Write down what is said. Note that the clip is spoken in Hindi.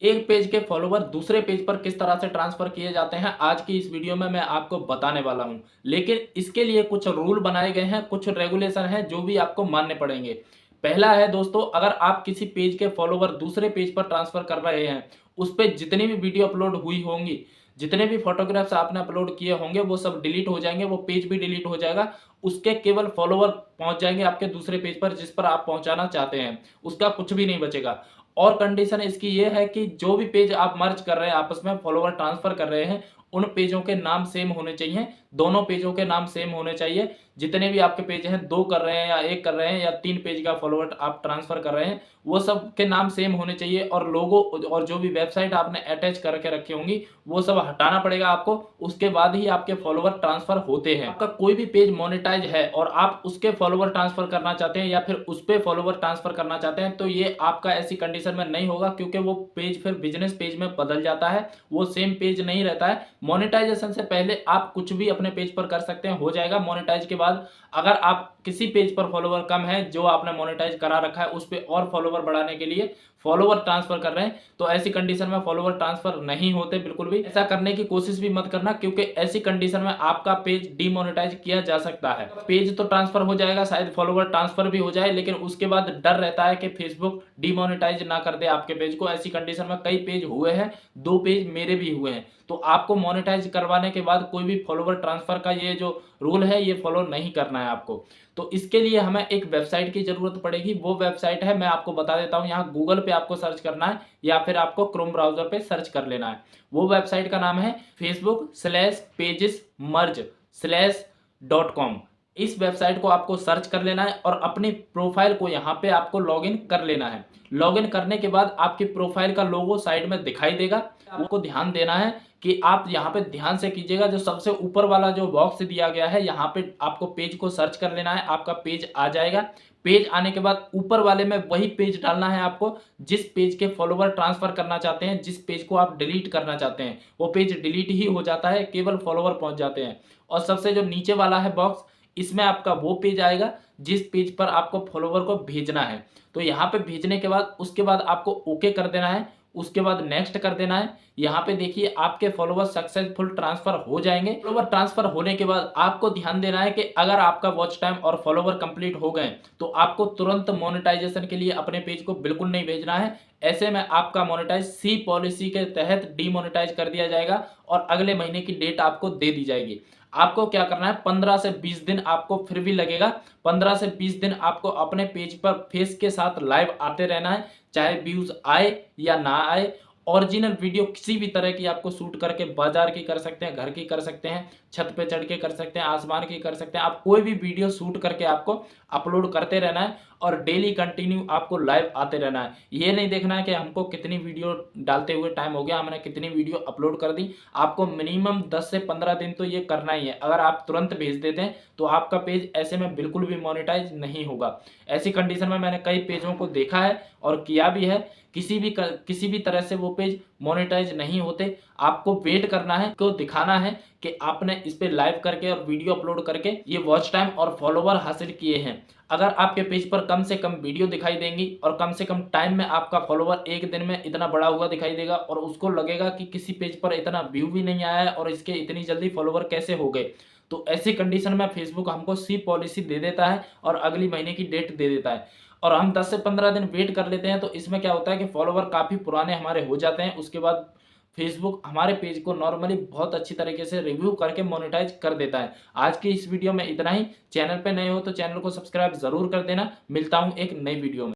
एक पेज के फॉलोवर दूसरे पेज पर किस तरह से ट्रांसफर किए जाते हैं, आज की इस वीडियो में मैं आपको बताने वाला हूं। लेकिन इसके लिए कुछ रूल बनाए गए हैं, कुछ रेगुलेशन हैं जो भी आपको मानने पड़ेंगे। पहला है दोस्तों, अगर आप किसी पेज के फॉलोवर दूसरे पेज पर ट्रांसफर कर रहे हैं, उस पे जितनी भी वीडियो अपलोड हुई होंगी, जितने भी फोटोग्राफ्स आपने अपलोड किए होंगे, वो सब डिलीट हो जाएंगे, वो पेज भी डिलीट हो जाएगा। उसके केवल फॉलोवर पहुंच जाएंगे आपके दूसरे पेज पर जिस पर आप पहुंचाना चाहते हैं, उसका कुछ भी नहीं बचेगा। और कंडीशन इसकी ये है कि जो भी पेज आप मर्ज कर रहे हैं, आपस में फॉलोवर ट्रांसफर कर रहे हैं, उन पेजों के नाम सेम होने चाहिए। दोनों पेजों के नाम सेम होने चाहिए। जितने भी आपके पेज हैं, 2 कर रहे हैं या 1 कर रहे हैं या 3 पेज का फॉलोवर आप ट्रांसफर कर रहे हैं, वो सब के नाम सेम होने चाहिए। और लोगो और जो भी वेबसाइट आपने अटैच करके रखी होंगी, वो सब हटाना पड़ेगा आपको। उसके बाद ही आपके फॉलोवर ट्रांसफर होते हैं। आपका कोई भी पेज मोनेटाइज है और आप उसके फॉलोवर ट्रांसफर करना चाहते हैं या फिर उस पे फॉलोवर ट्रांसफर करना चाहते हैं, तो ये आपका ऐसी कंडीशन में नहीं होगा, क्योंकि वो पेज फिर बिजनेस पेज में बदल जाता है। वो सेम पेज नहीं रहता है। मोनेटाइजेशन से पहले आप कुछ भी अपने पेज पर कर सकते हैं, हो जाएगा। मोनेटाइज के बाद अगर आप किसी पेज पर फॉलोवर कम है जो आपने मोनेटाइज करा रखा है, उस पे और फॉलोवर बढ़ाने के लिए फॉलोवर ट्रांसफर कर रहे हैं, तो ऐसी कंडीशन में फॉलोवर ट्रांसफर नहीं होते। बिल्कुल भी ऐसा करने की कोशिश भी मत करना, क्योंकि ऐसी कंडीशन में आपका पेज डीमोनेटाइज किया जा सकता है। पेज तो ट्रांसफर हो जाएगा, शायद फॉलोवर ट्रांसफर भी हो जाए, लेकिन उसके बाद डर रहता है कि फेसबुक डीमोनेटाइज ना कर दे आपके पेज को। ऐसी कंडीशन में कई पेज हुए हैं, 2 पेज मेरे भी हुए हैं। तो आपको मोनेटाइज करवाने के बाद कोई भी फॉलोवर ट्रांसफर का ये जो रूल है, ये फॉलो नहीं करना है आपको। तो इसके लिए हमें एक वेबसाइट की जरूरत पड़ेगी। वो वेबसाइट है, मैं आपको बता देता हूं। यहाँ गूगल पे आपको सर्च करना है या फिर आपको क्रोम ब्राउजर पे सर्च कर लेना है। वो वेबसाइट का नाम है facebook/pages/merge/.com। इस वेबसाइट को आपको सर्च कर लेना है और अपनी प्रोफाइल को यहाँ पे आपको लॉगिन कर लेना है। लॉगिन करने के बाद आपकी प्रोफाइल का लोगो साइड में दिखाई देगा। आपको ध्यान देना है कि आप यहाँ पे ध्यान से कीजिएगा, जो सबसे ऊपर वाला जो बॉक्स दिया गया है, यहाँ पे आपको पेज को सर्च कर लेना है। आपका पेज आ जाएगा। पेज आने के बाद ऊपर वाले में वही पेज डालना है आपको जिस पेज के फॉलोवर ट्रांसफर करना चाहते हैं। जिस पेज को आप डिलीट करना चाहते हैं, वो पेज डिलीट ही हो जाता है, केवल फॉलोवर पहुंच जाते हैं। और सबसे जो नीचे वाला है बॉक्स, इसमें आपका वो पेज आएगा जिस पेज पर आपको फॉलोवर को भेजना है। तो यहाँ पे भेजने के बाद उसके बाद आपको ओके कर देना है। उसके बाद नेक्स्ट कर देना है। यहाँ पे देखिए आपके फॉलोवर सक्सेसफुल ट्रांसफर हो जाएंगे। फॉलोवर ट्रांसफर होने के बाद आपको ध्यान देना है कि अगर आपका वॉच टाइम और फॉलोवर कंप्लीट हो गए, तो आपको तुरंत मोनेटाइजेशन के लिए अपने पेज को बिल्कुल नहीं भेजना है। ऐसे में आपका मोनेटाइज सी पॉलिसी के तहत डीमोनेटाइज कर दिया जाएगा और अगले महीने की डेट आपको दे दी जाएगी। आपको क्या करना है, 15 से 20 दिन आपको फिर भी लगेगा। 15 से 20 दिन आपको अपने पेज पर फेस के साथ लाइव आते रहना है, चाहे व्यूज आए या ना आए। ओरिजिनल वीडियो किसी भी तरह की आपको शूट करके, बाजार की कर सकते हैं, घर की कर सकते हैं, छत पे चढ़ के कर सकते हैं, आसमान की कर सकते हैं। आप कोई भी वीडियो शूट करके आपको अपलोड करते रहना है और डेली कंटिन्यू आपको लाइव आते रहना है। ये नहीं देखना है कि हमको कितनी वीडियो डालते हुए टाइम हो गया, हमने कितनी वीडियो अपलोड कर दी। आपको मिनिमम 10 से 15 दिन तो ये करना ही है। अगर आप तुरंत भेज देते हैं तो आपका पेज ऐसे में बिल्कुल भी मोनेटाइज नहीं होगा। ऐसी कंडीशन में मैंने कई पेजों को देखा है और किया भी है। किसी भी तरह से वो पेज मोनेटाइज नहीं होते। आपको वेट करना है, को दिखाना है कि आपने इस पे लाइव करके और वीडियो अपलोड करके ये वॉच टाइम और फॉलोवर हासिल किए हैं। अगर आपके पेज पर कम से कम वीडियो दिखाई देंगी और कम से कम टाइम में आपका फॉलोवर एक दिन में इतना बड़ा हुआ दिखाई देगा और उसको लगेगा कि किसी पेज पर इतना व्यू भी नहीं आया है और इसके इतनी जल्दी फॉलोवर कैसे हो गए, तो ऐसी कंडीशन में फेसबुक हमको सी पॉलिसी दे देता है और अगली महीने की डेट दे देता है। और हम 10 से 15 दिन वेट कर लेते हैं, तो इसमें क्या होता है कि फॉलोवर काफ़ी पुराने हमारे हो जाते हैं। उसके बाद फेसबुक हमारे पेज को नॉर्मली बहुत अच्छी तरीके से रिव्यू करके मोनेटाइज कर देता है। आज की इस वीडियो में इतना ही। चैनल पे नए हो तो चैनल को सब्सक्राइब जरूर कर देना। मिलता हूँ एक नई वीडियो में।